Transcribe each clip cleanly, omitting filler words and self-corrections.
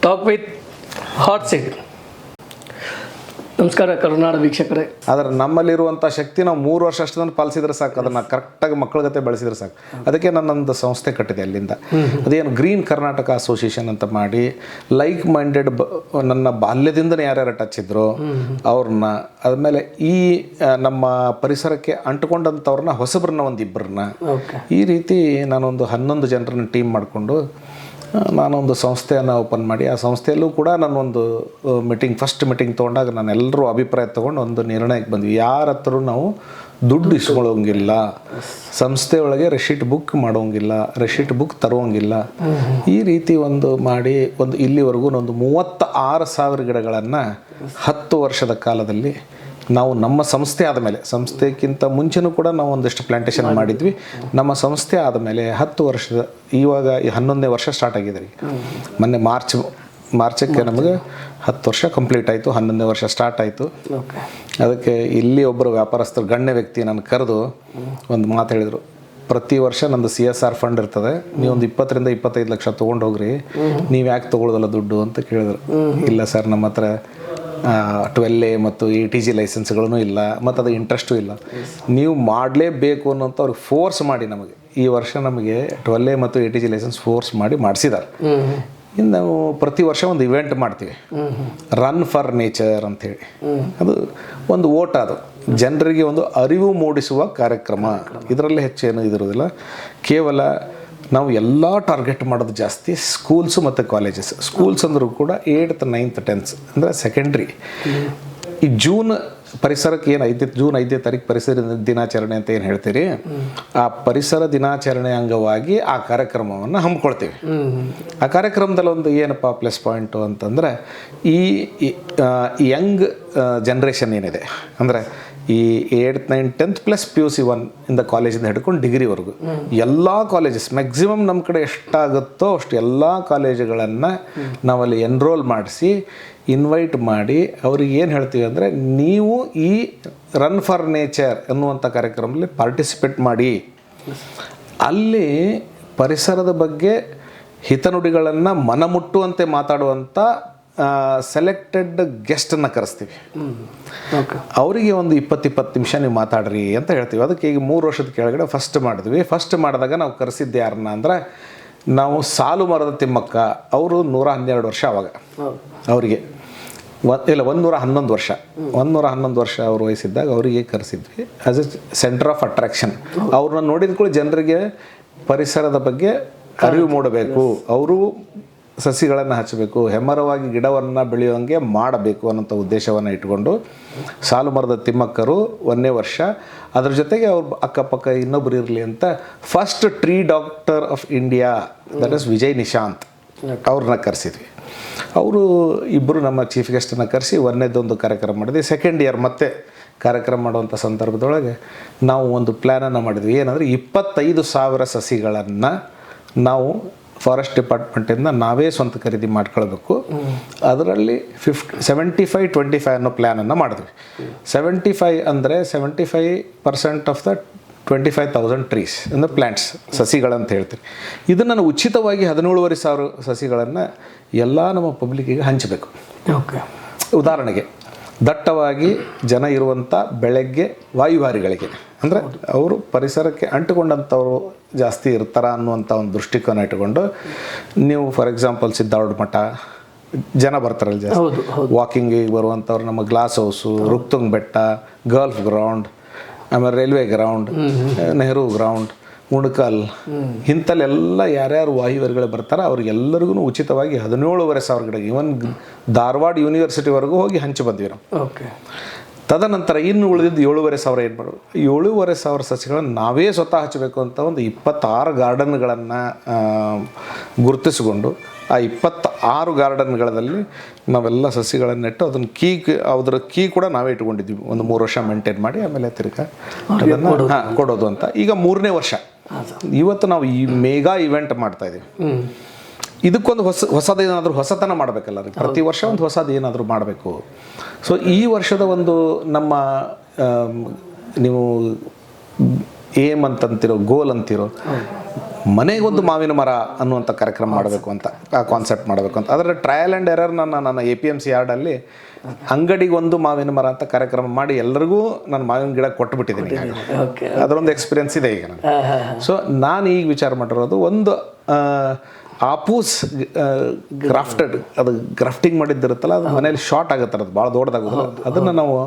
Talk with hot seat. ನಮಸ್ಕಾರ ಕರುನಾಡ ವೀಕ್ಷಕರೇ. ಆದರೆ ನಮ್ಮಲ್ಲಿರುವಂಥ ಶಕ್ತಿ ನಾವು 3 ವರ್ಷ ಅಷ್ಟನ್ನು ಪಾಲಿಸಿದ್ರೆ ಸಾಕು, ಅದನ್ನು ಕರೆಕ್ಟಾಗಿ ಮಕ್ಕಳ ಜೊತೆ ಬೆಳೆಸಿದ್ರೆ ಸಾಕು. ಅದಕ್ಕೆ ನಾನೊಂದು ಸಂಸ್ಥೆ ಕಟ್ಟಿದೆ ಅಲ್ಲಿಂದ. ಅದೇನು ಗ್ರೀನ್ ಕರ್ನಾಟಕ ಅಸೋಸಿಯೇಷನ್ ಅಂತ ಮಾಡಿ ಲೈಕ್ ಮೈಂಡೆಡ್ ನನ್ನ ಬಾಲ್ಯದಿಂದನೇ ಯಾರ್ಯಾರು ಟಚ್ ಇದ್ರು ಅವ್ರನ್ನ, ಆದಮೇಲೆ ಈ ನಮ್ಮ ಪರಿಸರಕ್ಕೆ ಅಂಟುಕೊಂಡಂಥವ್ರನ್ನ ಹೊಸಬ್ರನ್ನ ಒಂದು ಇಬ್ಬರನ್ನ, ಈ ರೀತಿ ನಾನೊಂದು 11 ಜನರನ್ನ ಟೀಮ್ ಮಾಡಿಕೊಂಡು ನಾನೊಂದು ಸಂಸ್ಥೆಯನ್ನು ಓಪನ್ ಮಾಡಿ, ಆ ಸಂಸ್ಥೆಯಲ್ಲೂ ಕೂಡ ನಾನೊಂದು ಫಸ್ಟ್ ಮೀಟಿಂಗ್ ತೊಗೊಂಡಾಗ ನಾನು ಎಲ್ಲರೂ ಅಭಿಪ್ರಾಯ ತೊಗೊಂಡು ಒಂದು ನಿರ್ಣಯಕ್ಕೆ ಬಂದ್ವಿ. ಯಾರ ಹತ್ರ ನಾವು ದುಡ್ಡು ಇಸ್ಕೊಳ್ಳೋಂಗಿಲ್ಲ, ಸಂಸ್ಥೆ ಒಳಗೆ ರೆಸಿಟ್ ಬುಕ್ ಮಾಡೋಂಗಿಲ್ಲ, ರೆಸಿಟ್ ಬುಕ್ ತರೋಂಗಿಲ್ಲ. ಈ ರೀತಿ ಒಂದು ಮಾಡಿ ಇಲ್ಲಿವರೆಗೂ ಒಂದು 36,000 ಗಿಡಗಳನ್ನು 10 ವರ್ಷದ ಕಾಲದಲ್ಲಿ ನಾವು ನಮ್ಮ ಸಂಸ್ಥೆ ಆದಮೇಲೆ, ಸಂಸ್ಥೆಗಿಂತ ಮುಂಚೆನೂ ಕೂಡ ನಾವು ಒಂದಿಷ್ಟು ಪ್ಲಾಂಟೇಶನ್ ಮಾಡಿದ್ವಿ. ನಮ್ಮ ಸಂಸ್ಥೆ ಆದಮೇಲೆ 10 ವರ್ಷದ, ಇವಾಗ 11ನೇ ವರ್ಷ ಸ್ಟಾರ್ಟ್ ಆಗಿದೆ ರೀ. ಮೊನ್ನೆ ಮಾರ್ಚಕ್ಕೆ ನಮಗೆ 10 ವರ್ಷ ಕಂಪ್ಲೀಟ್ ಆಯಿತು, 11ನೇ ವರ್ಷ ಸ್ಟಾರ್ಟ್ ಆಯಿತು. ಅದಕ್ಕೆ ಇಲ್ಲಿ ಒಬ್ಬರು ವ್ಯಾಪಾರಸ್ಥರು ಗಣ್ಯ ವ್ಯಕ್ತಿ ನಾನು ಕರೆದು ಒಂದು ಮಾತು ಹೇಳಿದರು, ಪ್ರತಿ ವರ್ಷ ನಂದು CSR ಫಂಡ್ ಇರ್ತದೆ, ನೀವೊಂದು 20 ರಿಂದ 25 ಲಕ್ಷ ತೊಗೊಂಡು ಹೋಗ್ರಿ, ನೀವು ಯಾಕೆ ತೊಗೊಳ್ಳೋದಲ್ಲ ದುಡ್ಡು ಅಂತ ಕೇಳಿದ್ರು. ಇಲ್ಲ ಸರ್, ನಮ್ಮ ಹತ್ರ 12A ಮತ್ತು ATG ಲೈಸೆನ್ಸ್ಗಳೂ ಇಲ್ಲ, ಮತ್ತು ಅದು ಇಂಟ್ರೆಸ್ಟು ಇಲ್ಲ, ನೀವು ಮಾಡಲೇಬೇಕು ಅನ್ನೋಂಥ ಅವ್ರಿಗೆ ಫೋರ್ಸ್ ಮಾಡಿ ನಮಗೆ ಈ ವರ್ಷ ನಮಗೆ 12A ಮತ್ತು ATG ಲೈಸೆನ್ಸ್ ಫೋರ್ಸ್ ಮಾಡಿ ಮಾಡಿಸಿದ್ದಾರೆ. ಇನ್ನು ನಾವು ಪ್ರತಿ ವರ್ಷ ಒಂದು ಇವೆಂಟ್ ಮಾಡ್ತೀವಿ, ರನ್ ಫಾರ್ ನೇಚರ್ ಅಂಥೇಳಿ. ಅದು ಒಂದು ಓಟ, ಅದು ಜನರಿಗೆ ಒಂದು ಅರಿವು ಮೂಡಿಸುವ ಕಾರ್ಯಕ್ರಮ. ಇದರಲ್ಲಿ ಹೆಚ್ಚೇನು ಇದಿರೋದಿಲ್ಲ. ಕೇವಲ ನಾವು ಎಲ್ಲ ಟಾರ್ಗೆಟ್ ಮಾಡೋದು ಜಾಸ್ತಿ ಸ್ಕೂಲ್ಸು ಮತ್ತು ಕಾಲೇಜಸ್. ಸ್ಕೂಲ್ಸ್ ಅಂದರೂ ಕೂಡ 8th 9th 10th ಅಂದರೆ ಸೆಕೆಂಡ್ರಿ. ಈ ಪರಿಸರಕ್ಕೆ ಏನು ಜೂನ್ 5ನೇ ತಾರೀಕು ಪರಿಸರ ದಿನಾಚರಣೆ ಅಂತ ಏನು ಹೇಳ್ತೀರಿ, ಆ ಪರಿಸರ ದಿನಾಚರಣೆ ಅಂಗವಾಗಿ ಆ ಕಾರ್ಯಕ್ರಮವನ್ನು ಹಮ್ಮಿಕೊಳ್ತೀವಿ. ಆ ಕಾರ್ಯಕ್ರಮದಲ್ಲಿ ಒಂದು ಏನಪ್ಪ ಪ್ಲಸ್ ಪಾಯಿಂಟು ಅಂತಂದರೆ, ಈ ಯಂಗ್ ಜನ್ರೇಷನ್ ಏನಿದೆ ಅಂದರೆ ಈ 8th 9th 10th plus PUC 1 ಇಂದ ಕಾಲೇಜಿಂದ ಹಿಡ್ಕೊಂಡು ಡಿಗ್ರಿವರೆಗೂ ಎಲ್ಲ ಕಾಲೇಜಸ್ ಮ್ಯಾಕ್ಸಿಮಮ್ ನಮ್ಮ ಕಡೆ ಎಷ್ಟಾಗುತ್ತೋ ಅಷ್ಟು ಎಲ್ಲ ಕಾಲೇಜುಗಳನ್ನು ನಾವಲ್ಲಿ ಎನ್ರೋಲ್ ಮಾಡಿಸಿ ಇನ್ವೈಟ್ ಮಾಡಿ ಅವ್ರಿಗೆ ಏನು ಹೇಳ್ತೀವಿ ಅಂದರೆ, ನೀವು ಈ ರನ್ ಫಾರ್ ನೇಚರ್ ಅನ್ನುವಂಥ ಕಾರ್ಯಕ್ರಮದಲ್ಲಿ ಪಾರ್ಟಿಸಿಪೇಟ್ ಮಾಡಿ. ಅಲ್ಲಿ ಪರಿಸರದ ಬಗ್ಗೆ ಹಿತನುಡಿಗಳನ್ನು ಮನಮುಟ್ಟುವಂತೆ ಮಾತಾಡುವಂಥ ಸೆಲೆಕ್ಟೆಡ್ ಗೆಸ್ಟನ್ನು ಕರೆಸ್ತೀವಿ. ಅವರಿಗೆ ಒಂದು 20 ನಿಮಿಷ ನೀವು ಮಾತಾಡ್ರಿ ಅಂತ ಹೇಳ್ತೀವಿ. ಅದಕ್ಕೆ ಈಗ 3 ವರ್ಷದ ಕೆಳಗಡೆ ಫಸ್ಟ್ ಮಾಡಿದ್ವಿ. ಫಸ್ಟ್ ಮಾಡಿದಾಗ ನಾವು ಕರೆಸಿದ್ದು ಯಾರನ್ನ ಅಂದರೆ, ನಾವು ಸಾಲು ಮರದ ತಿಮ್ಮಕ್ಕ, ಅವರು 112 ವರ್ಷ ಅವಾಗ, ಅವರಿಗೆ 111 ವರ್ಷ 111 ವರ್ಷ ಅವರು ವಯಸ್ಸಿದ್ದಾಗ ಅವರಿಗೆ ಕರೆಸಿದ್ವಿ as a centre of attraction. ಅವ್ರನ್ನ ನೋಡಿದ ಕೂಡ ಜನರಿಗೆ ಪರಿಸರದ ಬಗ್ಗೆ ಅರಿವು ಮೂಡಬೇಕು, ಅವರು ಸಸಿಗಳನ್ನು ಹಚ್ಚಬೇಕು, ಹೆಮ್ಮರವಾಗಿ ಗಿಡವನ್ನು ಬೆಳೆಯುವಂಗೆ ಮಾಡಬೇಕು ಅನ್ನೋಂಥ ಉದ್ದೇಶವನ್ನು ಇಟ್ಕೊಂಡು ಸಾಲು ಮರದ ತಿಮ್ಮಕ್ಕರು 1ನೇ ವರ್ಷ, ಅದ್ರ ಜೊತೆಗೆ ಅವ್ರ ಅಕ್ಕಪಕ್ಕ ಇನ್ನೊಬ್ಬರು ಇರಲಿ ಅಂತ first tree doctor of India, that is Vijay Nishant, ಅವ್ರನ್ನ ಕರೆಸಿದ್ವಿ. ಅವರು ಇಬ್ಬರು ನಮ್ಮ ಚೀಫ್ ಗೆಸ್ಟನ್ನು ಕರೆಸಿ 1ನೇದೊಂದು ಕಾರ್ಯಕ್ರಮ ಮಾಡಿದ್ವಿ. ಸೆಕೆಂಡ್ ಇಯರ್ ಮತ್ತೆ ಕಾರ್ಯಕ್ರಮ ಮಾಡುವಂಥ ಸಂದರ್ಭದೊಳಗೆ ನಾವು ಒಂದು ಪ್ಲ್ಯಾನನ್ನು ಮಾಡಿದ್ವಿ. ಏನಂದರೆ 25,000 ಸಸಿಗಳನ್ನು ನಾವು ಫಾರೆಸ್ಟ್ ಡಿಪಾರ್ಟ್ಮೆಂಟಿಂದ ನಾವೇ ಸ್ವಂತ ಖರೀದಿ ಮಾಡ್ಕೊಳ್ಬೇಕು. ಅದರಲ್ಲಿ 75-25 ಅನ್ನೋ ಪ್ಲ್ಯಾನನ್ನು ಮಾಡಿದ್ವಿ. 75 ಅಂದರೆ 75% ಆಫ್ ದ 25,000 ಟ್ರೀಸ್ ಅಂದರೆ ಪ್ಲ್ಯಾಂಟ್ಸ್, ಸಸಿಗಳಂತ ಹೇಳ್ತೀವಿ. ಇದನ್ನು ನಾನು ಉಚಿತವಾಗಿ 17,500 ಸಸಿಗಳನ್ನು ಎಲ್ಲ ನಮ್ಮ ಪಬ್ಲಿಕ್ಕಿಗೆ ಹಂಚಬೇಕು. ಉದಾಹರಣೆಗೆ ದಟ್ಟವಾಗಿ ಜನ ಇರುವಂಥ ಬೆಳಗ್ಗೆ ವಾಯುವಾರಿಗಳಿಗೆ, ಅಂದರೆ ಅವರು ಪರಿಸರಕ್ಕೆ ಅಂಟುಕೊಂಡಂಥವ್ರು ಜಾಸ್ತಿ ಇರ್ತಾರ ಅನ್ನುವಂಥ ಒಂದು ದೃಷ್ಟಿಕೋನ ಇಟ್ಟುಕೊಂಡು, ನೀವು ಫಾರ್ ಎಕ್ಸಾಂಪಲ್ ಸಿದ್ದಾರ್ಡ್ ಮಠ ಜನ ಬರ್ತಾರಲ್ಲ ಜಾಸ್ತಿ, ವಾಕಿಂಗಿಗೆ ಬರುವಂಥವ್ರು ನಮ್ಮ ಗ್ಲಾಸ್ ಹೌಸು, ರುಕ್ತುಂಗ್ ಬೆಟ್ಟ, ಗಲ್ಫ್ ಗ್ರೌಂಡ್, ಆಮೇಲೆ railway ground, Nehru ground, Unkal, ಇಂಥಲ್ಲೆಲ್ಲ ಯಾರ್ಯಾರು ವಾಯುವಾರಿಗಳು ಬರ್ತಾರೆ ಅವ್ರಿಗೆಲ್ಲರಿಗೂ ಉಚಿತವಾಗಿ 17,500 ಗಿಡ, ಇವನ್ ಧಾರವಾಡ ಯೂನಿವರ್ಸಿಟಿವರೆಗೂ ಹೋಗಿ ಹಂಚಿ ಬಂದ್ವಿ ನಾವು. ತದನಂತರ ಇನ್ನು ಉಳಿದಿದ್ದು 7,500 ಏನು ಮಾಡೋದು, 7,500 ಸಸಿಗಳನ್ನು ನಾವೇ ಸ್ವತಃ ಹಚ್ಚಬೇಕು ಅಂತ ಒಂದು 26 ಗಾರ್ಡನ್ಗಳನ್ನು ಗುರುತಿಸಿಕೊಂಡು, ಆ 26 ಗಾರ್ಡನ್ಗಳಲ್ಲಿ ನಾವೆಲ್ಲ ಸಸಿಗಳನ್ನು ನೆಟ್ಟು ಅದನ್ನು ಅದರ ಕೀ ಕೂಡ ನಾವೇ ಇಟ್ಕೊಂಡಿದ್ವಿ. ಒಂದು 3 ವರ್ಷ ಮೇಂಟೈನ್ ಮಾಡಿ ಆಮೇಲೆ ತಿರ್ಗಾ ಅದನ್ನು ಕೊಡೋದು ಅಂತ. ಈಗ 3ನೇ ವರ್ಷ ಇವತ್ತು ನಾವು ಈ ಮೆಗಾ ಇವೆಂಟ್ ಮಾಡ್ತಾಯಿದ್ದೀವಿ. ಇದಕ್ಕೊಂದು ಹೊಸದೇನಾದರೂ ಹೊಸತನ ಮಾಡಬೇಕಲ್ಲ, ಪ್ರತಿ ವರ್ಷ ಒಂದು ಹೊಸದು ಏನಾದರೂ ಮಾಡಬೇಕು. ಸೊ ಈ ವರ್ಷದ ಒಂದು ನಮ್ಮ ನೀವು ಏಮ್ ಅಂತಂತಿರೋ, ಗೋಲ್ ಅಂತಿರೋ, ಮನೆಗೊಂದು ಮಾವಿನ ಮರ ಅನ್ನುವಂಥ ಕಾರ್ಯಕ್ರಮ ಮಾಡಬೇಕು ಅಂತ, ಆ ಕಾನ್ಸೆಪ್ಟ್ ಮಾಡಬೇಕು ಅಂತ. ಅದರ ಟ್ರಯಲ್ ಆ್ಯಂಡ್ ಎರರ್ ನನ್ನ APMC ಯಾರ್ಡಲ್ಲಿ ಅಂಗಡಿಗೊಂದು ಮಾವಿನ ಮರ ಅಂತ ಕಾರ್ಯಕ್ರಮ ಮಾಡಿ ಎಲ್ಲರಿಗೂ ನಾನು ಮಾವಿನ ಗಿಡ ಕೊಟ್ಟುಬಿಟ್ಟಿದ್ದೀನಿ. ಅದರೊಂದು ಎಕ್ಸ್ಪೀರಿಯನ್ಸ್ ಇದೆ ಈಗ ನನಗೆ. ಸೊ ನಾನು ಈಗ ವಿಚಾರ ಮಾಡಿರೋದು ಒಂದು ಆಪೂಸ್ ಗ್ರಾಫ್ಟೆಡ್, ಅದು ಗ್ರಾಫ್ಟಿಂಗ್ ಮಾಡಿದ್ದಿರುತ್ತಲ್ಲ, ಅದು ಮನೇಲಿ ಶಾರ್ಟ್ ಆಗುತ್ತೆ, ಅದು ಭಾಳ ದೊಡ್ಡದಾಗೋದಿಲ್ಲ. ಅದನ್ನು ನಾವು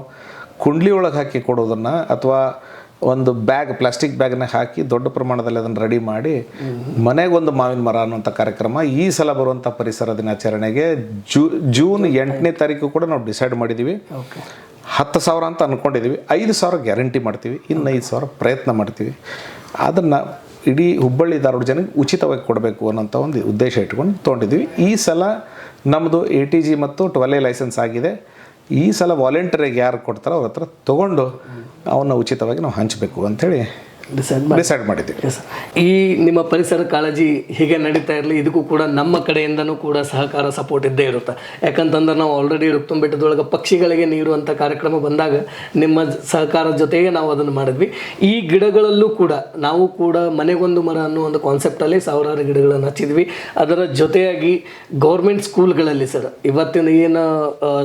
ಕುಂಡ್ಲಿ ಒಳಗೆ ಹಾಕಿ ಕೊಡೋದನ್ನು, ಅಥವಾ ಒಂದು ಬ್ಯಾಗ್, ಪ್ಲಾಸ್ಟಿಕ್ ಬ್ಯಾಗ್ನಾಗ ಹಾಕಿ ದೊಡ್ಡ ಪ್ರಮಾಣದಲ್ಲಿ ಅದನ್ನು ರೆಡಿ ಮಾಡಿ ಮನೆಗೊಂದು ಮಾವಿನ ಮರ ಅನ್ನುವಂಥ ಕಾರ್ಯಕ್ರಮ ಈ ಸಲ ಬರುವಂಥ ಪರಿಸರ ದಿನಾಚರಣೆಗೆ ಜೂನ್ 8ನೇ ತಾರೀಕು ಕೂಡ ನಾವು ಡಿಸೈಡ್ ಮಾಡಿದ್ದೀವಿ. 10,000 ಅಂತ ಅಂದ್ಕೊಂಡಿದ್ದೀವಿ. 5,000 ಗ್ಯಾರಂಟಿ ಮಾಡ್ತೀವಿ, ಇನ್ನು 5,000 ಪ್ರಯತ್ನ ಮಾಡ್ತೀವಿ. ಅದನ್ನು ಇಡೀ ಹುಬ್ಬಳ್ಳಿ ಧಾರವಾಡ ಜನಕ್ಕೆ ಉಚಿತವಾಗಿ ಕೊಡಬೇಕು ಅನ್ನೋಂಥ ಒಂದು ಉದ್ದೇಶ ಇಟ್ಕೊಂಡು ತೊಗೊಂಡಿದ್ದೀವಿ. ಈ ಸಲ ನಮ್ಮದು ATG ಮತ್ತು 12A ಲೈಸೆನ್ಸ್ ಆಗಿದೆ. ಈ ಸಲ ವಾಲಂಟಿಯರಿಗೆ ಯಾರು ಕೊಡ್ತಾರೋ ಅವ್ರ ಹತ್ರ ತೊಗೊಂಡು ಅವನ್ನ ಉಚಿತವಾಗಿ ನಾವು ಹಂಚಬೇಕು ಅಂಥೇಳಿ ಡಿಸೈಡ್ ಮಾಡಿದ್ದೀವಿ. ಈ ನಿಮ್ಮ ಪರಿಸರ ಕಾಳಜಿ ಹೀಗೆ ನಡೀತಾ ಇರಲಿ, ಇದಕ್ಕೂ ಕೂಡ ನಮ್ಮ ಕಡೆಯಿಂದನೂ ಕೂಡ ಸಹಕಾರ, ಸಪೋರ್ಟ್ ಇದ್ದೇ ಇರುತ್ತೆ. ಯಾಕಂತಂದ್ರೆ ನಾವು ಆಲ್ರೆಡಿ ರುಕ್ತಂ ಬೆಟ್ಟದೊಳಗೆ ಪಕ್ಷಿಗಳಿಗೆ ನೀರು ಅಂತ ಕಾರ್ಯಕ್ರಮ ಬಂದಾಗ ನಿಮ್ಮ ಸಹಕಾರ ಜೊತೆಗೆ ನಾವು ಅದನ್ನು ಮಾಡಿದ್ವಿ. ಈ ಗಿಡಗಳಲ್ಲೂ ಕೂಡ ನಾವು ಕೂಡ ಮನೆಗೊಂದು ಮರ ಅನ್ನೋ ಒಂದು ಕಾನ್ಸೆಪ್ಟಲ್ಲಿ ಸಾವಿರಾರು ಗಿಡಗಳನ್ನು ಹಚ್ಚಿದ್ವಿ. ಅದರ ಜೊತೆಯಾಗಿ ಗೌರ್ಮೆಂಟ್ ಸ್ಕೂಲ್ಗಳಲ್ಲಿ ಸರ್, ಇವತ್ತಿನ ಏನು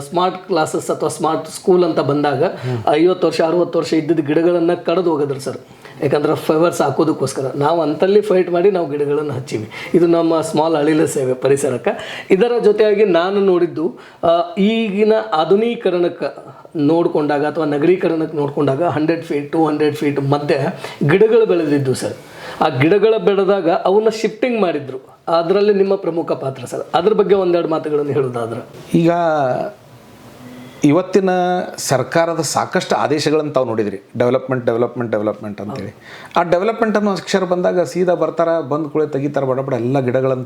ಸ್ಮಾರ್ಟ್ ಕ್ಲಾಸಸ್ ಅಥವಾ ಸ್ಮಾರ್ಟ್ ಸ್ಕೂಲ್ ಅಂತ ಬಂದಾಗ 50 ವರ್ಷ 60 ವರ್ಷ ಇದ್ದಿದ್ದ ಗಿಡಗಳನ್ನು ಕಡಿದು ಹೋಗಿದ್ರು ಸರ್. ಯಾಕಂದ್ರೆ ಫೈಬರ್ಸ್ ಹಾಕೋದಕ್ಕೋಸ್ಕರ ನಾವು ಅಂತಲ್ಲಿ ಫೈಟ್ ಮಾಡಿ ನಾವು ಗಿಡಗಳನ್ನು ಹಚ್ಚಿವಿ. ಇದು ನಮ್ಮ ಸ್ಮಾಲ್ ಅಳಿಲ ಸೇವೆ ಪರಿಸರಕ್ಕೆ. ಇದರ ಜೊತೆಯಾಗಿ ನಾನು ನೋಡಿದ್ದು ಈಗಿನ ಆಧುನೀಕರಣಕ್ಕೆ ನೋಡಿಕೊಂಡಾಗ ಅಥವಾ ನಗರೀಕರಣಕ್ಕೆ ನೋಡಿಕೊಂಡಾಗ 100 ಫೀಟ್ 200 ಫೀಟ್ ಮಧ್ಯೆ ಗಿಡಗಳು ಬೆಳೆದಿದ್ದು ಸರ್. ಆ ಗಿಡಗಳ ಬೆಳೆದಾಗ ಅವನ್ನ ಶಿಫ್ಟಿಂಗ್ ಮಾಡಿದ್ರು. ಅದರಲ್ಲಿ ನಿಮ್ಮ ಪ್ರಮುಖ ಪಾತ್ರ ಸರ್. ಅದ್ರ ಬಗ್ಗೆ ಒಂದೆರಡು ಮಾತುಗಳನ್ನು ಹೇಳೋದಾದ್ರೆ, ಈಗ ಇವತ್ತಿನ ಸರ್ಕಾರದ ಸಾಕಷ್ಟು ಆದೇಶಗಳನ್ನು ತಾವು ನೋಡಿದ್ರಿ, ಡೆವಲಪ್ಮೆಂಟ್ ಅಂತೇಳಿ. ಆ ಡೆವಲಪ್ಮೆಂಟ್ ಅನ್ನೋ ಅಕ್ಷರ ಬಂದಾಗ ಸೀದಾ ಬರ್ತಾರೆ, ಬಂದು ಕೂಡ ತೆಗಿತಾರೆ, ಬಡ ಎಲ್ಲ ಗಿಡಗಳನ್ನು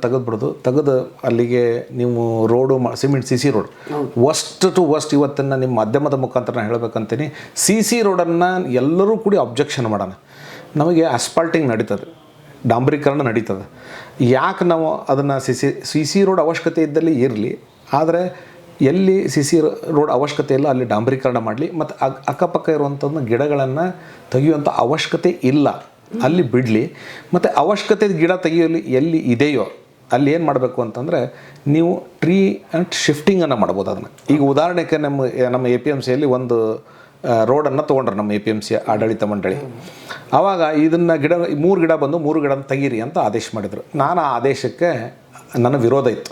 ತೆಗೆದು ಅಲ್ಲಿಗೆ ನೀವು road cement CC road worst to worst. ಇವತ್ತಿನ ನಿಮ್ಮ ಮಾಧ್ಯಮದ ಮುಖಾಂತರ ನಾನು ಹೇಳಬೇಕಂತೀನಿ, CC ರೋಡನ್ನು ಎಲ್ಲರೂ ಕೂಡಿ ಅಬ್ಜೆಕ್ಷನ್ ಮಾಡೋಣ. ನಮಗೆ ಆಸ್ಪಾಲ್ಟಿಂಗ್ ನಡೀತದೆ, ಡಾಂಬರೀಕರಣ ನಡೀತದೆ. ಯಾಕೆ ನಾವು ಅದನ್ನು CC ರೋಡ್ ಅವಶ್ಯಕತೆ ಇದ್ದಲ್ಲಿ ಇರಲಿ, ಆದರೆ ಎಲ್ಲಿ CC ರೋಡ್ ಅವಶ್ಯಕತೆ ಇಲ್ಲ ಅಲ್ಲಿ ಡಾಂಬರೀಕರಣ ಮಾಡಲಿ. ಮತ್ತು ಅಕ್ಕಪಕ್ಕ ಇರುವಂಥದ್ದು ಗಿಡಗಳನ್ನು ತೆಗೆಯುವಂಥ ಅವಶ್ಯಕತೆ ಇಲ್ಲ ಅಲ್ಲಿ ಬಿಡಲಿ. ಮತ್ತು ಅವಶ್ಯಕತೆ ಗಿಡ ತೆಗೆಯಲಿ ಎಲ್ಲಿ ಇದೆಯೋ ಅಲ್ಲಿ ಏನು ಮಾಡಬೇಕು ಅಂತಂದರೆ ನೀವು ಟ್ರೀ ಆ್ಯಂಡ್ ಶಿಫ್ಟಿಂಗನ್ನು ಮಾಡ್ಬೋದು. ಅದನ್ನು ಈಗ ಉದಾಹರಣೆಗೆ ನಮ್ಮ APMCಯಲ್ಲಿ ಒಂದು ರೋಡನ್ನು ತೊಗೊಂಡ್ರು ನಮ್ಮ APMC ಆಡಳಿತ ಮಂಡಳಿ. ಆವಾಗ ಇದನ್ನು 3 ಗಿಡ ಬಂದು 3 ಗಿಡ ತೆಗೀರಿ ಅಂತ ಆದೇಶ ಮಾಡಿದರು. ನಾನು ಆ ಆದೇಶಕ್ಕೆ ನನ್ನ ವಿರೋಧ ಇತ್ತು.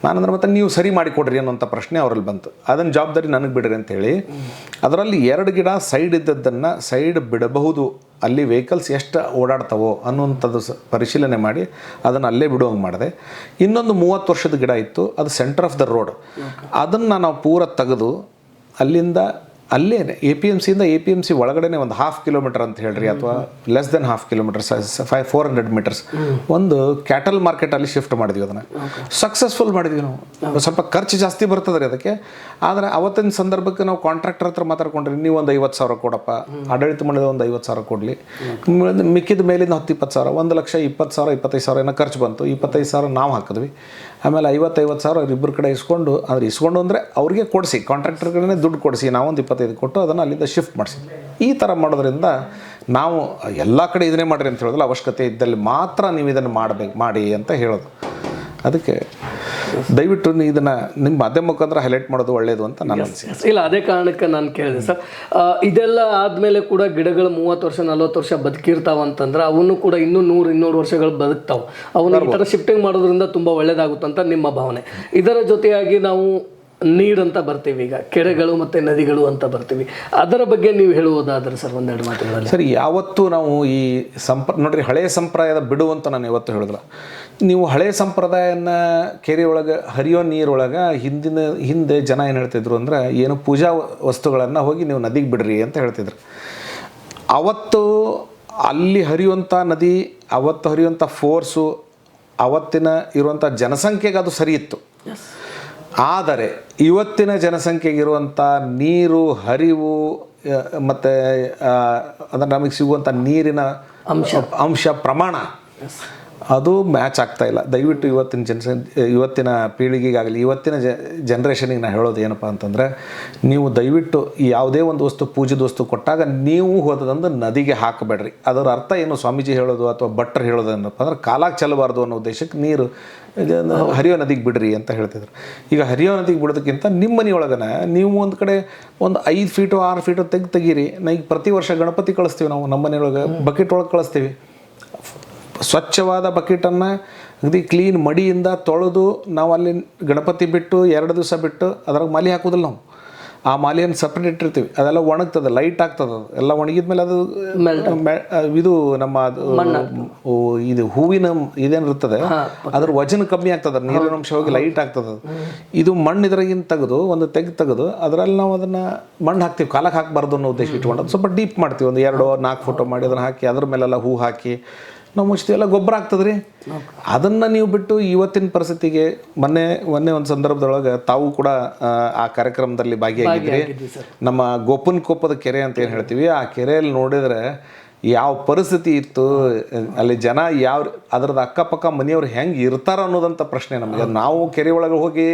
ನಾನಂದ್ರೆ ಮತ್ತೆ ನೀವು ಸರಿ ಮಾಡಿಕೊಡ್ರಿ ಅನ್ನೋಂಥ ಪ್ರಶ್ನೆ ಅವರಲ್ಲಿ ಬಂತು. ಅದನ್ನು ಜವಾಬ್ದಾರಿ ನನಗೆ ಬಿಡ್ರಿ ಅಂತೇಳಿ ಅದರಲ್ಲಿ 2 ಗಿಡ ಸೈಡ್ ಇದ್ದದ್ದನ್ನು ಸೈಡ್ ಬಿಡಬಹುದು, ಅಲ್ಲಿ ವೆಹಿಕಲ್ಸ್ ಎಷ್ಟು ಓಡಾಡ್ತಾವೋ ಅನ್ನುವಂಥದ್ದು ಪರಿಶೀಲನೆ ಮಾಡಿ ಅದನ್ನು ಅಲ್ಲೇ ಬಿಡುವಂಗೆ ಮಾಡಿದೆ. ಇನ್ನೊಂದು 30 ವರ್ಷದ ಗಿಡ ಇತ್ತು, ಅದು ಸೆಂಟರ್ ಆಫ್ ದ ರೋಡ್. ಅದನ್ನು ನಾವು ಪೂರ ತೆಗೆದು ಅಲ್ಲಿಂದ ಅಲ್ಲೇ APMC ಒಳಗಡೆ ಒಂದು 1/2 ಕಿಲೋಮೀಟರ್ ಅಂತ ಹೇಳ್ರಿ, ಅಥವಾ ಲೆಸ್ ದೆನ್ 1/2 ಕಿಲೋಮೀಟರ್, 400 ಮೀಟರ್ಸ್ ಒಂದು ಕ್ಯಾಟಲ್ ಮಾರ್ಕೆಟಲ್ಲಿ ಶಿಫ್ಟ್ ಮಾಡಿದ್ವಿ. ಅದನ್ನು ಸಕ್ಸಸ್ಫುಲ್ ಮಾಡಿದ್ವಿ ನಾವು. ಸ್ವಲ್ಪ ಖರ್ಚು ಜಾಸ್ತಿ ಬರ್ತದೆ ರೀ ಅದಕ್ಕೆ. ಆದರೆ ಅವತ್ತಿನ ಸಂದರ್ಭಕ್ಕೆ ನಾವು ಕಾಂಟ್ರಾಕ್ಟರ್ ಹತ್ರ ಮಾತಾಡ್ಕೊಂಡ್ರಿ, ನೀವು ಒಂದು 50,000 ಕೊಡಪ್ಪ, ಆಡಳಿತ ಮಂಡಳಿ ಒಂದು 50,000 ಕೊಡಲಿ, ಮಿಕ್ಕಿದ ಮೇಲಿಂದ 10-20,000, 1,20,000 25,000 ಏನೋ ಖರ್ಚು ಬಂತು. 25,000 ನಾವು ಹಾಕಿದ್ವಿ. ಆಮೇಲೆ 50,000 ಇಬ್ಬರು ಕಡೆ ಇಸ್ಕೊಂಡು ಅಂದರೆ ಅವ್ರಿಗೆ ಕೊಡಿಸಿ, ಕಾಂಟ್ರಾಕ್ಟರ್ಗಳನ್ನೇ ದುಡ್ಡು ಕೊಡಿಸಿ, ನಾವೊಂದು 25 ಕೊಟ್ಟು ಅದನ್ನು ಅಲ್ಲಿಂದ ಶಿಫ್ಟ್ ಮಾಡಿಸಿ. ಈ ಥರ ಮಾಡೋದ್ರಿಂದ ನಾವು ಎಲ್ಲ ಕಡೆ ಇದನ್ನೇ ಮಾಡಿರಿ ಅಂತ ಹೇಳೋದಿಲ್ಲ, ಅವಶ್ಯಕತೆ ಇದ್ದಲ್ಲಿ ಮಾತ್ರ ನೀವು ಇದನ್ನು ಮಾಡಿ ಅಂತ ಹೇಳೋದು. ಅದಕ್ಕೆ ದಯವಿಟ್ಟು ಇದನ್ನು ನಿಮ್ಮ ಮಾಧ್ಯಮ ಮುಖಾಂತರ ಹೈಲೈಟ್ ಮಾಡೋದು ಒಳ್ಳೆಯದು ಅಂತ ನಾನು ಅನಿಸಿಕೆ. ಇಲ್ಲ, ಅದೇ ಕಾರಣಕ್ಕೆ ನಾನು ಕೇಳಿದೆ ಸರ್. ಇದೆಲ್ಲ ಆದಮೇಲೆ ಕೂಡ ಗಿಡಗಳು 30 ವರ್ಷ 40 ವರ್ಷ ಬದುಕಿರ್ತಾವಂತಂದ್ರೆ ಅವನು ಕೂಡ ಇನ್ನೂ 100-200 ವರ್ಷಗಳು ಬದುಕ್ತಾವೆ. ಅವನ್ನ ಈ ಥರ ಶಿಫ್ಟಿಂಗ್ ಮಾಡೋದ್ರಿಂದ ತುಂಬ ಒಳ್ಳೆಯದಾಗುತ್ತಂತ ನಿಮ್ಮ ಭಾವನೆ. ಇದರ ಜೊತೆಯಾಗಿ ನಾವು ನೀರಂತ ಬರ್ತೀವಿ, ಈಗ ಕೆರೆಗಳು ಮತ್ತು ನದಿಗಳು ಅಂತ ಬರ್ತೀವಿ. ಅದರ ಬಗ್ಗೆ ನೀವು ಹೇಳುವುದಾದ್ರೆ ಸರ್ ಒಂದೆರಡು ಮಾತುಗಳಲ್ಲಿ. ಸರಿ, ಯಾವತ್ತೂ ನಾವು ಈ ನೋಡ್ರಿ, ಹಳೆಯ ಸಂಪ್ರದಾಯದ ಬಿಡುವಂತ ನಾನು ಯಾವತ್ತೂ ಹೇಳಿಲ್ಲ. ನೀವು ಹಳೆಯ ಸಂಪ್ರದಾಯನ ಕೆರೆ ಒಳಗೆ ಹರಿಯೋ ನೀರೊಳಗೆ ಹಿಂದೆ ಜನ ಏನು ಹೇಳ್ತಿದ್ರು ಅಂದರೆ, ಏನು ಪೂಜಾ ವಸ್ತುಗಳನ್ನು ಹೋಗಿ ನೀವು ನದಿಗೆ ಬಿಡ್ರಿ ಅಂತ ಹೇಳ್ತಿದ್ರು. ಅವತ್ತು ಅಲ್ಲಿ ಹರಿಯುವಂಥ ನದಿ, ಅವತ್ತು ಹರಿಯುವಂಥ ಫೋರ್ಸು, ಅವತ್ತಿನ ಇರುವಂಥ ಜನಸಂಖ್ಯೆಗೆ ಅದು ಸರಿ ಇತ್ತು. ಆದರೆ ಇವತ್ತಿನ ಜನಸಂಖ್ಯೆಗಿರುವಂಥ ನೀರು ಹರಿವು ಮತ್ತು ಅದನ್ನು ನಮಗೆ ಸಿಗುವಂಥ ನೀರಿನ ಅಂಶ ಪ್ರಮಾಣ ಅದು ಮ್ಯಾಚ್ ಆಗ್ತಾ ಇಲ್ಲ. ದಯವಿಟ್ಟು ಇವತ್ತಿನ ಪೀಳಿಗೆಗಾಗಲಿ, ಇವತ್ತಿನ ಜನ್ರೇಷನಿಗೆ ನಾನು ಹೇಳೋದು ಏನಪ್ಪ ಅಂತಂದರೆ, ನೀವು ದಯವಿಟ್ಟು ಯಾವುದೇ ಒಂದು ವಸ್ತು, ಪೂಜೆದ ವಸ್ತು ಕೊಟ್ಟಾಗ ನೀವು ಹೋದಂದು ನದಿಗೆ ಹಾಕಬೇಡ್ರಿ. ಅದರ ಅರ್ಥ ಏನು ಸ್ವಾಮೀಜಿ ಹೇಳೋದು ಅಥವಾ ಭಟ್ರು ಹೇಳೋದು ಏನಪ್ಪ ಅಂದ್ರೆ, ಕಾಲಾಗಿ ಚೆಲ್ಲಬಾರ್ದು ಅನ್ನೋ ಉದ್ದೇಶಕ್ಕೆ ನೀರು ಹರಿಯೋ ನದಿಗೆ ಬಿಡ್ರಿ ಅಂತ ಹೇಳ್ತಿದ್ರು. ಈಗ ಹರಿಯೋ ನದಿಗೆ ಬಿಡೋದಕ್ಕಿಂತ ನಿಮ್ಮ ಮನೆಯೊಳಗನ ನೀವು ಒಂದು ಕಡೆ ಒಂದು 5 ಫೀಟು 6 ಫೀಟು ತೆಗೀರಿ. ಈಗ ಪ್ರತಿ ವರ್ಷ ಗಣಪತಿ ಕಳಿಸ್ತೀವಿ ನಾವು, ನಮ್ಮ ಮನೆಯೊಳಗೆ ಬಕೆಟ್ ಒಳಗೆ ಕಳಿಸ್ತೀವಿ. ಸ್ವಚ್ಛವಾದ ಬಕೆಟನ್ನು ಅಗದಿ ಕ್ಲೀನ್ ಮಡಿಯಿಂದ ತೊಳೆದು ನಾವು ಅಲ್ಲಿ ಗಣಪತಿ ಬಿಟ್ಟು 2 ದಿವಸ ಬಿಟ್ಟು ಅದ್ರಾಗ ಮಾಲಿ ಹಾಕೋದಿಲ್ಲ ನಾವು. ಆ ಮಾಲಿಯನ್ನು ಸಪ್ರೇಟ್ ಇಟ್ಟಿರ್ತೀವಿ. ಅದೆಲ್ಲ ಒಣಗ್ತದೆ, ಲೈಟ್ ಆಗ್ತದೆ. ಅದು ಎಲ್ಲ ಒಣಗಿದ್ಮೇಲೆ ಅದು ಇದು ನಮ್ಮ ಇದು ಹೂವಿನ ಇದೇನಿರ್ತದೆ ಅದ್ರ ವಜನ ಕಮ್ಮಿ ಆಗ್ತದೆ, ನೀರಿನ ಅಂಶ ಹೋಗಿ ಲೈಟ್ ಆಗ್ತದೆ. ಇದು ಮಣ್ಣು ಇದ್ರಾಗಿನ ತೆಗೆದು ಒಂದು ತೆಗೆದು ಅದರಲ್ಲಿ ನಾವು ಅದನ್ನು ಮಣ್ಣು ಹಾಕ್ತೀವಿ. ಕಾಲಕ್ಕೆ ಹಾಕಬಾರ್ದು ಅನ್ನೋ ಉದ್ದೇಶ ಇಟ್ಕೊಂಡು ಅದು ಸ್ವಲ್ಪ ಡೀಪ್ ಮಾಡ್ತೀವಿ. ಒಂದು 2-4 ಫೋಟೋ ಮಾಡಿ ಅದನ್ನು ಹಾಕಿ ಅದ್ರ ಮೇಲೆಲ್ಲ ಹೂ ಹಾಕಿ ನಾವು ಮುಚ್ತೀವಿ. ಎಲ್ಲ ಗೊಬ್ಬರ ಆಗ್ತದೆ ರೀ. ಅದನ್ನು ನೀವು ಬಿಟ್ಟು ಇವತ್ತಿನ ಪರಿಸ್ಥಿತಿಗೆ ಮೊನ್ನೆ ಒಂದು ಸಂದರ್ಭದೊಳಗೆ ತಾವು ಕೂಡ ಆ ಕಾರ್ಯಕ್ರಮದಲ್ಲಿ ಭಾಗಿಯಾಗಿದ್ರಿ. ನಮ್ಮ ಗೋಪನಕೊಪ್ಪದ ಕೆರೆ ಅಂತ ಏನು ಹೇಳ್ತೀವಿ, ಆ ಕೆರೆಯಲ್ಲಿ ನೋಡಿದರೆ ಯಾವ ಪರಿಸ್ಥಿತಿ ಇತ್ತು ಅಲ್ಲಿ, ಜನ ಅದ್ರದ್ದು ಅಕ್ಕಪಕ್ಕ ಮನೆಯವ್ರು ಹೆಂಗೆ ಇರ್ತಾರ ಅನ್ನೋದಂಥ ಪ್ರಶ್ನೆ ನಮಗೆ. ನಾವು ಕೆರೆ ಒಳಗೆ ಹೋಗಿ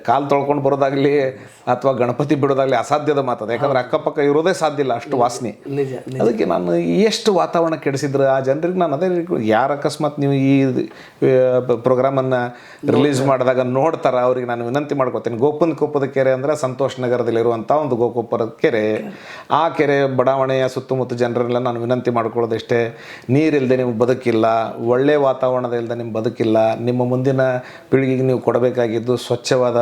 ಕಾಲು ತೊಳ್ಕೊಂಡು ಬರೋದಾಗಲಿ ಅಥವಾ ಗಣಪತಿ ಬಿಡೋದಾಗಲಿ ಅಸಾಧ್ಯದ ಮಾತದ. ಯಾಕಂದ್ರೆ ಅಕ್ಕಪಕ್ಕ ಇರೋದೇ ಸಾಧ್ಯ ಇಲ್ಲ, ಅಷ್ಟು ವಾಸನೆ. ಅದಕ್ಕೆ ನಾನು ಎಷ್ಟು ವಾತಾವರಣ ಕೆಡಿಸಿದ್ರು ಆ ಜನರಿಗೆ. ನಾನು ಅದೇ ಯಾರು ಅಕಸ್ಮಾತ್ ನೀವು ಈ ಪ್ರೋಗ್ರಾಮನ್ನು ರಿಲೀಸ್ ಮಾಡಿದಾಗ ನೋಡ್ತಾರ, ಅವ್ರಿಗೆ ನಾನು ವಿನಂತಿ ಮಾಡ್ಕೋತೀನಿ. ಗೋಪನಕೊಪ್ಪದ ಕೆರೆ ಅಂದರೆ ಸಂತೋಷ್ ನಗರದಲ್ಲಿರುವಂಥ ಒಂದು ಗೋಪುರದ ಕೆರೆ. ಆ ಕೆರೆ ಬಡಾವಣೆಯ ಸುತ್ತಮುತ್ತ ಜನರೆಲ್ಲ ನಾನು ವಿನಂತಿ ಮಾಡ್ಕೊಳ್ಳೋದಷ್ಟೇ, ನೀರಿಲ್ಲದೆ ನಿಮ್ಗೆ ಬದುಕಿಲ್ಲ, ಒಳ್ಳೆಯ ವಾತಾವರಣದ ಇಲ್ಲದೆ ನಿಮ್ಗೆ ಬದುಕಿಲ್ಲ. ನಿಮ್ಮ ಮುಂದಿನ ಪೀಳಿಗೆಗೆ ನೀವು ಕೊಡಬೇಕಾಗಿದ್ದು ಸ್ವಚ್ಛವಾದ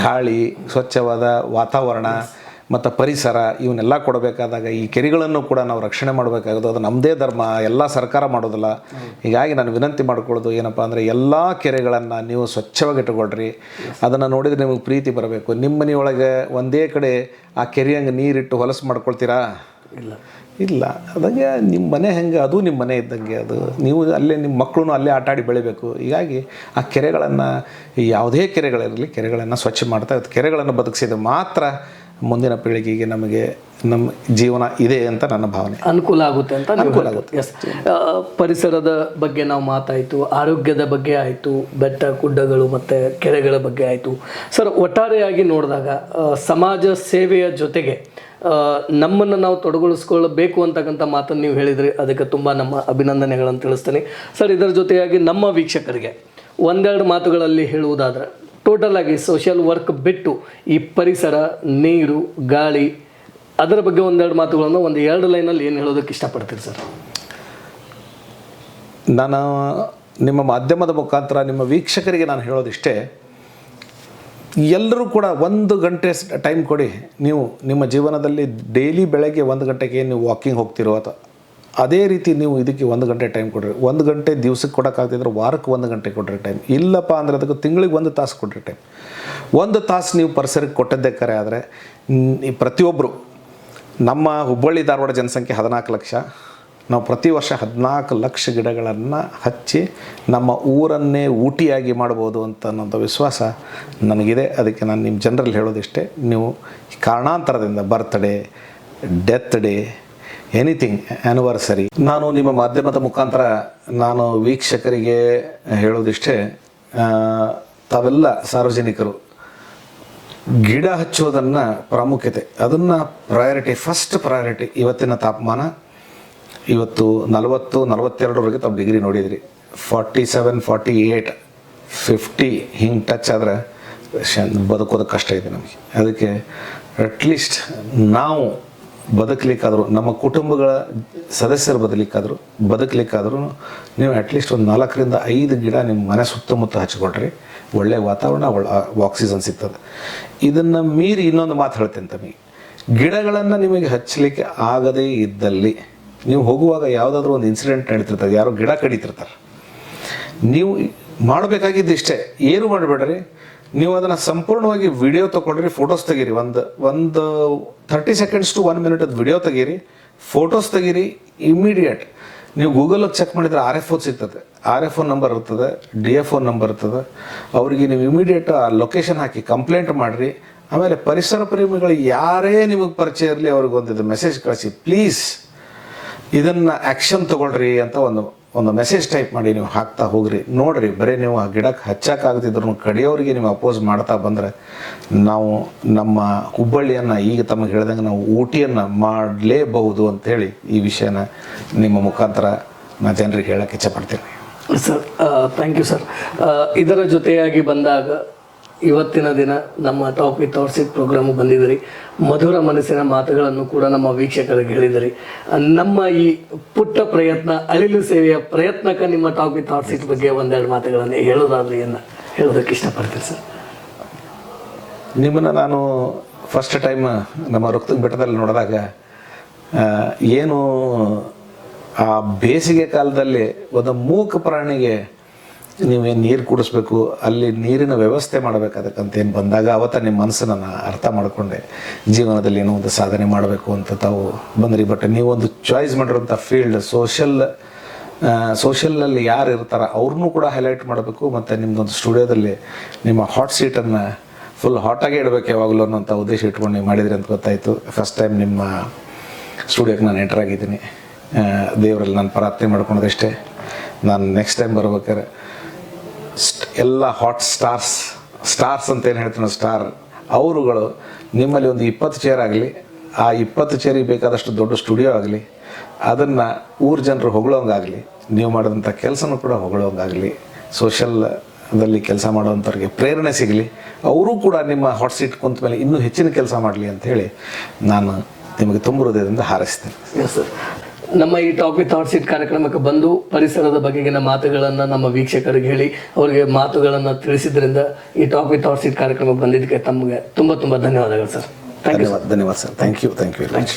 ಗಾಳಿ, ಸ್ವಚ್ಛವಾದ ವಾತಾವರಣ ಮತ್ತು ಪರಿಸರ, ಇವನ್ನೆಲ್ಲ ಕೊಡಬೇಕಾದಾಗ ಈ ಕೆರೆಗಳನ್ನು ಕೂಡ ನಾವು ರಕ್ಷಣೆ ಮಾಡಬೇಕಾಗೋದು. ಅದು ನಮ್ಮದೇ ಧರ್ಮ, ಎಲ್ಲ ಸರ್ಕಾರ ಮಾಡೋದಿಲ್ಲ. ಹೀಗಾಗಿ ನಾನು ವಿನಂತಿ ಮಾಡ್ಕೊಳ್ಳೋದು ಏನಪ್ಪ ಅಂದರೆ, ಎಲ್ಲ ಕೆರೆಗಳನ್ನು ನೀವು ಸ್ವಚ್ಛವಾಗಿ ಇಟ್ಟುಕೊಳ್ರಿ. ಅದನ್ನು ನೋಡಿದರೆ ನಿಮಗೆ ಪ್ರೀತಿ ಬರಬೇಕು. ನಿಮ್ಮ ಮನೆಯೊಳಗೆ ಒಂದೇ ಕಡೆ ಆ ಕೆರೆಯಂಗೆ ನೀರಿಟ್ಟು ಹೊಲಸು ಮಾಡ್ಕೊಳ್ತೀರಾ? ಇಲ್ಲ. ಅದಂಗೆ ನಿಮ್ಮ ಮನೆ ಹೆಂಗೆ ಅದು ನಿಮ್ಮ ಮನೆ ಇದ್ದಂಗೆ. ಅದು ನೀವು ಅಲ್ಲೇ ನಿಮ್ಮ ಮಕ್ಕಳು ಅಲ್ಲೇ ಆಟಾಡಿ ಬೆಳಿಬೇಕು. ಹೀಗಾಗಿ ಆ ಕೆರೆಗಳನ್ನು, ಯಾವುದೇ ಕೆರೆಗಳಿರಲಿ, ಕೆರೆಗಳನ್ನು ಸ್ವಚ್ಛ ಮಾಡ್ತಾ ಕೆರೆಗಳನ್ನು ಬದುಕಿಸಿದ ಮಾತ್ರ ಮುಂದಿನ ಪೀಳಿಗೆಗೆ ನಮಗೆ ನಮ್ಮ ಜೀವನ ಇದೆ ಅಂತ ನನ್ನ ಭಾವನೆ. ಅನುಕೂಲ ಆಗುತ್ತೆ ಅಂತ ಅನುಕೂಲ ಆಗುತ್ತೆ. ಎಸ್, ಪರಿಸರದ ಬಗ್ಗೆ ನಾವು ಮಾತಾಯಿತು, ಆರೋಗ್ಯದ ಬಗ್ಗೆ ಆಯಿತು, ಬೆಟ್ಟ ಗುಡ್ಡಗಳು ಮತ್ತು ಕೆರೆಗಳ ಬಗ್ಗೆ ಆಯಿತು. ಸರ್, ಒಟ್ಟಾರೆಯಾಗಿ ನೋಡಿದಾಗ ಸಮಾಜ ಸೇವೆಯ ಜೊತೆಗೆ ನಮ್ಮನ್ನು ನಾವು ತೊಡಗೊಳಿಸ್ಕೊಳ್ಬೇಕು ಅಂತಕ್ಕಂಥ ಮಾತನ್ನು ನೀವು ಹೇಳಿದ್ರಿ. ಅದಕ್ಕೆ ತುಂಬ ನಮ್ಮ ಅಭಿನಂದನೆಗಳನ್ನು ತಿಳಿಸ್ತೀನಿ ಸರ್. ಇದರ ಜೊತೆಯಾಗಿ ನಮ್ಮ ವೀಕ್ಷಕರಿಗೆ ಒಂದೆರಡು ಮಾತುಗಳಲ್ಲಿ ಹೇಳುವುದಾದರೆ, ಟೋಟಲ್ ಆಗಿ ಸೋಷಿಯಲ್ ವರ್ಕ್ ಬಿಟ್ಟು ಈ ಪರಿಸರ, ನೀರು, ಗಾಳಿ, ಅದರ ಬಗ್ಗೆ ಒಂದೆರಡು ಮಾತುಗಳನ್ನು 1-2 ಲೈನಲ್ಲಿ ಏನು ಹೇಳೋದಕ್ಕೆ ಇಷ್ಟಪಡ್ತೀರಿ ಸರ್? ನಾನು ನಿಮ್ಮ ಮಾಧ್ಯಮದ ಮುಖಾಂತರ ನಿಮ್ಮ ವೀಕ್ಷಕರಿಗೆ ನಾನು ಹೇಳೋದಿಷ್ಟೇ, ಎಲ್ಲರೂ ಕೂಡ 1 ಗಂಟೆ ಟೈಮ್ ಕೊಡಿ. ನೀವು ನಿಮ್ಮ ಜೀವನದಲ್ಲಿ ಡೈಲಿ ಬೆಳಗ್ಗೆ 1 ಗಂಟೆಗೆ ನೀವು ವಾಕಿಂಗ್ ಹೋಗ್ತಿರೋ ಅಥವಾ ಅದೇ ರೀತಿ ನೀವು ಇದಕ್ಕೆ 1 ಗಂಟೆ ಟೈಮ್ ಕೊಡ್ರಿ. 1 ಗಂಟೆ ದಿವ್ಸಕ್ಕೆ ಕೊಡೋಕ್ಕಾಗ್ತಿದ್ರೆ ವಾರಕ್ಕೆ 1 ಗಂಟೆ ಕೊಡ್ರಿ ಟೈಮ್. ಇಲ್ಲಪ್ಪ ಅಂದರೆ ಅದಕ್ಕೆ ತಿಂಗಳಿಗೆ 1 ತಾಸು ಕೊಡ್ರಿ ಟೈಮ್. 1 ತಾಸು ನೀವು ಪರಿಸರಕ್ಕೆ ಕೊಟ್ಟದ್ದೇ ಕರೆ ಆದರೆ, ಪ್ರತಿಯೊಬ್ಬರು, ನಮ್ಮ ಹುಬ್ಬಳ್ಳಿ ಧಾರವಾಡ ಜನಸಂಖ್ಯೆ 14 ಲಕ್ಷ. ನಾವು ಪ್ರತಿ ವರ್ಷ 14 ಲಕ್ಷ ಗಿಡಗಳನ್ನು ಹಚ್ಚಿ ನಮ್ಮ ಊರನ್ನೇ ಊಟಿಯಾಗಿ ಮಾಡ್ಬೋದು ಅಂತ ಅನ್ನೋಂಥ ವಿಶ್ವಾಸ ನನಗಿದೆ. ಅದಕ್ಕೆ ನಾನು ನಿಮ್ಮ ಜನರಲ್ಲಿ ಹೇಳೋದಿಷ್ಟೇ, ನೀವು ಕಾರಣಾಂತರದಿಂದ birthday, death day, anything, anniversary, ನಾನು ನಿಮ್ಮ ಮಾಧ್ಯಮದ ಮುಖಾಂತರ ನಾನು ವೀಕ್ಷಕರಿಗೆ ಹೇಳೋದಿಷ್ಟೇ, ತಾವೆಲ್ಲ ಸಾರ್ವಜನಿಕರು ಗಿಡ ಹಚ್ಚೋದನ್ನು ಪ್ರಾಮುಖ್ಯತೆ, ಅದನ್ನು ಪ್ರಯಾರಿಟಿ, ಫಸ್ಟ್ ಪ್ರಯಾರಿಟಿ. ಇವತ್ತಿನ ತಾಪಮಾನ ಇವತ್ತು 40-42 ತಾವು ಡಿಗ್ರಿ ನೋಡಿದ್ರಿ. 47, 48, 50 ಹಿಂಗೆ ಟಚ್ ಆದರೆ ಬದುಕೋದಕ್ಕೆ ಕಷ್ಟ ಇದೆ ನಮಗೆ. ಅದಕ್ಕೆ ಅಟ್ಲೀಸ್ಟ್ ನಾವು ಬದುಕಲಿಕ್ಕಾದರೂ, ನಮ್ಮ ಕುಟುಂಬಗಳ ಸದಸ್ಯರು ಬದುಕಲಿಕ್ಕಾದರೂ ನೀವು ಅಟ್ಲೀಸ್ಟ್ ಒಂದು 4-5 ಗಿಡ ನಿಮ್ಮ ಮನೆ ಸುತ್ತಮುತ್ತ ಹಚ್ಕೊಳ್ರಿ. ಒಳ್ಳೆಯ ವಾತಾವರಣ, ಒಳ್ಳೆ ಆಕ್ಸಿಜನ್ ಸಿಗ್ತದೆ. ಇದನ್ನು ಮೀರಿ ಇನ್ನೊಂದು ಮಾತು ಹೇಳ್ತೇನೆ ತಮಗೆ, ಗಿಡಗಳನ್ನು ನಿಮಗೆ ಹಚ್ಚಲಿಕ್ಕೆ ಆಗದೇ ಇದ್ದಲ್ಲಿ ನೀವು ಹೋಗುವಾಗ ಯಾವುದಾದ್ರೂ ಒಂದು ಇನ್ಸಿಡೆಂಟ್ ನಡೀತಿರ್ತದೆ, ಯಾರೋ ಗಿಡ ಕಡಿತಿರ್ತಾರೆ, ನೀವು ಮಾಡಬೇಕಾಗಿದ್ದು ಇಷ್ಟೇ, ಏನು ಮಾಡಬೇಡ್ರಿ, ನೀವು ಅದನ್ನು ಸಂಪೂರ್ಣವಾಗಿ ವಿಡಿಯೋ ತೊಗೊಂಡ್ರಿ, ಫೋಟೋಸ್ ತೆಗೀರಿ. ಒಂದು 30 ಸೆಕೆಂಡ್ಸ್ ಟು 1 ಮಿನಿಟ್ ಅದು ವಿಡಿಯೋ ತೆಗೀರಿ, ಫೋಟೋಸ್ ತೆಗೀರಿ. ಇಮ್ಮಿಡಿಯೇಟ್ ನೀವು ಗೂಗಲಲ್ಲಿ ಚೆಕ್ ಮಾಡಿದರೆ RFO ಸಿಗ್ತದೆ, RFO ನಂಬರ್ ಇರ್ತದೆ, DFO ನಂಬರ್ ಇರ್ತದೆ. ಅವರಿಗೆ ನೀವು ಇಮಿಡಿಯೇಟ್ ಆ ಲೊಕೇಶನ್ ಹಾಕಿ ಕಂಪ್ಲೇಂಟ್ ಮಾಡಿರಿ. ಆಮೇಲೆ ಪರಿಸರ ಪ್ರೇಮಿಗಳು ಯಾರೇ ನಿಮಗೆ ಪರಿಚಯ ಇರಲಿ, ಅವ್ರಿಗೆ ಒಂದಿದ್ದು ಮೆಸೇಜ್ ಕಳಿಸಿ, ಪ್ಲೀಸ್ ಇದನ್ನು ಆ್ಯಕ್ಷನ್ ತೊಗೊಳ್ರಿ ಅಂತ ಒಂದು ಮೆಸೇಜ್ ಟೈಪ್ ಮಾಡಿ ನೀವು ಹಾಕ್ತಾ ಹೋಗ್ರಿ. ನೋಡ್ರಿ, ಬರೀ ನೀವು ಆ ಗಿಡಕ್ಕೆ ಹಚ್ಚಕ್ಕಾಗದಿದ್ರು ಕಡಿಯೋರಿಗೆ ನೀವು ಅಪೋಸ್ ಮಾಡ್ತಾ ಬಂದರೆ ನಾವು ನಮ್ಮ ಹುಬ್ಬಳ್ಳಿಯನ್ನು ಈಗ ತಮಗೆ ಹೇಳ್ದಂಗೆ ನಾವು ಊಟಿಯನ್ನು ಮಾಡಲೇಬಹುದು ಅಂಥೇಳಿ ಈ ವಿಷಯನ ನಿಮ್ಮ ಮುಖಾಂತರ ನಾನು ಜನರಿಗೆ ಹೇಳೋಕ್ಕೆ ಇಚ್ಛಪಡ್ತೀನಿ. Sir thank you sir. ಇದರ ಜೊತೆಯಾಗಿ ಬಂದಾಗ ಇವತ್ತಿನ ದಿನ ನಮ್ಮ talk with our seat programme ಬಂದಿದ್ದೀರಿ, ಮಧುರ ಮನಸ್ಸಿನ ಮಾತುಗಳನ್ನು ಕೂಡ ನಮ್ಮ ವೀಕ್ಷಕರಿಗೆ ಹೇಳಿದಿರಿ. ನಮ್ಮ ಈ ಪುಟ್ಟ ಪ್ರಯತ್ನ ಅಳಿಲು ಸೇವೆಯ ಪ್ರಯತ್ನಕ್ಕೆ ನಿಮ್ಮ ಟಾಕ್ ವಿತ್ ಅವರ್ ಸೀಟ್ ಬಗ್ಗೆ ಒಂದೆರಡು ಮಾತುಗಳನ್ನು ಹೇಳೋದಾದ್ರೆ ಹೇಳೋದಕ್ಕೆ ಇಷ್ಟಪಡ್ತೀನಿ ಸರ್. ನಿಮ್ಮನ್ನು ನಾನು ಫಸ್ಟ್ ಟೈಮ್ ನಮ್ಮ ರೊಕ್ತಂಗ ಬೆಟ್ಟದಲ್ಲಿ ನೋಡಿದಾಗ ಏನು ಆ ಬೇಸಿಗೆ ಕಾಲದಲ್ಲಿ ಒಂದು ಮೂಕ ಪ್ರಾಣಿಗೆ ನೀವೇನು ನೀರು ಕುಡಿಸ್ಬೇಕು, ಅಲ್ಲಿ ನೀರಿನ ವ್ಯವಸ್ಥೆ ಮಾಡಬೇಕಾದಕ್ಕಂತೇನು ಬಂದಾಗ ಅವತ್ತ ನಿಮ್ಮ ಮನಸ್ಸನ್ನು ಅರ್ಥ ಮಾಡಿಕೊಂಡೆ ಜೀವನದಲ್ಲಿ ಏನೋ ಒಂದು ಸಾಧನೆ ಮಾಡಬೇಕು ಅಂತ ತಾವು ಬಂದ್ರಿ. ಬಟ್ ನೀವೊಂದು ಚಾಯ್ಸ್ ಮಾಡಿರೋಂಥ ಫೀಲ್ಡ್ ಸೋಷಿಯಲಲ್ಲಿ ಯಾರು ಇರ್ತಾರೆ ಅವ್ರನ್ನೂ ಕೂಡ ಹೈಲೈಟ್ ಮಾಡಬೇಕು, ಮತ್ತು ನಿಮ್ಮದೊಂದು ಸ್ಟುಡಿಯೋದಲ್ಲಿ ನಿಮ್ಮ ಹಾಟ್ ಸೀಟನ್ನು ಫುಲ್ ಹಾಟಾಗೇ ಇಡಬೇಕು ಯಾವಾಗಲೂ ಅನ್ನೋಂಥ ಉದ್ದೇಶ ಇಟ್ಕೊಂಡು ನೀವು ಮಾಡಿದ್ರಿ ಅಂತ ಗೊತ್ತಾಯಿತು. ಫಸ್ಟ್ ಟೈಮ್ ನಿಮ್ಮ ಸ್ಟುಡಿಯೋಕ್ಕೆ ನಾನು ಎಂಟರ್ ಆಗಿದ್ದೀನಿ. ದೇವರಲ್ಲಿ ನಾನು ಪ್ರಾರ್ಥನೆ ಮಾಡ್ಕೊಳೋದಷ್ಟೇ, ನಾನು ನೆಕ್ಸ್ಟ್ ಟೈಮ್ ಬರ್ಬೇಕಾದ್ರೆ ಎಲ್ಲ ಹಾಟ್ ಸ್ಟಾರ್ಸ್ ಅಂತ ಏನು ಹೇಳ್ತೀನಿ, ಸ್ಟಾರ್ ಅವರುಗಳು ನಿಮ್ಮಲ್ಲಿ ಒಂದು 20 ಚೇರ್ ಆಗಲಿ, ಆ 20 ಚೇರಿಗೆ ಬೇಕಾದಷ್ಟು ದೊಡ್ಡ ಸ್ಟುಡಿಯೋ ಆಗಲಿ, ಅದನ್ನು ಊರು ಜನರು ಹೊಗಳೋಂಗಾಗಲಿ, ನೀವು ಮಾಡಿದಂಥ ಕೆಲಸನೂ ಕೂಡ ಹೊಗಳೋಂಗಾಗಲಿ, ಸೋಷಲ್ದಲ್ಲಿ ಕೆಲಸ ಮಾಡೋವಂಥವ್ರಿಗೆ ಪ್ರೇರಣೆ ಸಿಗಲಿ, ಅವರು ಕೂಡ ನಿಮ್ಮ ಹಾಟ್ ಸೀಟ್ ಕುಂತ ಮೇಲೆ ಇನ್ನೂ ಹೆಚ್ಚಿನ ಕೆಲಸ ಮಾಡಲಿ ಅಂಥೇಳಿ ನಾನು ನಿಮಗೆ ತುಂಬ ಹೃದಯದಿಂದ ಹಾರೈಸ್ತೇನೆ. Yes sir. ನಮ್ಮ ಈ ಟಾಕ್ ವಿತ್ ಹಾಟ್ ಸೀಟ್ ಕಾರ್ಯಕ್ರಮಕ್ಕೆ ಬಂದು ಪರಿಸರದ ಬಗೆಗಿನ ಮಾತುಗಳನ್ನು ನಮ್ಮ ವೀಕ್ಷಕರಿಗೆ ಹೇಳಿ ಅವರಿಗೆ ಮಾತುಗಳನ್ನು ತಿಳಿಸಿದ್ರಿಂದ ಈ ಟಾಕ್ ವಿತ್ ಹಾಟ್ ಸೀಟ್ ಕಾರ್ಯಕ್ರಮಕ್ಕೆ ಬಂದಿದ್ದಕ್ಕೆ ತಮಗೆ ತುಂಬ ಧನ್ಯವಾದಗಳು ಸರ್. ಧನ್ಯವಾದ sir. Thank you very much.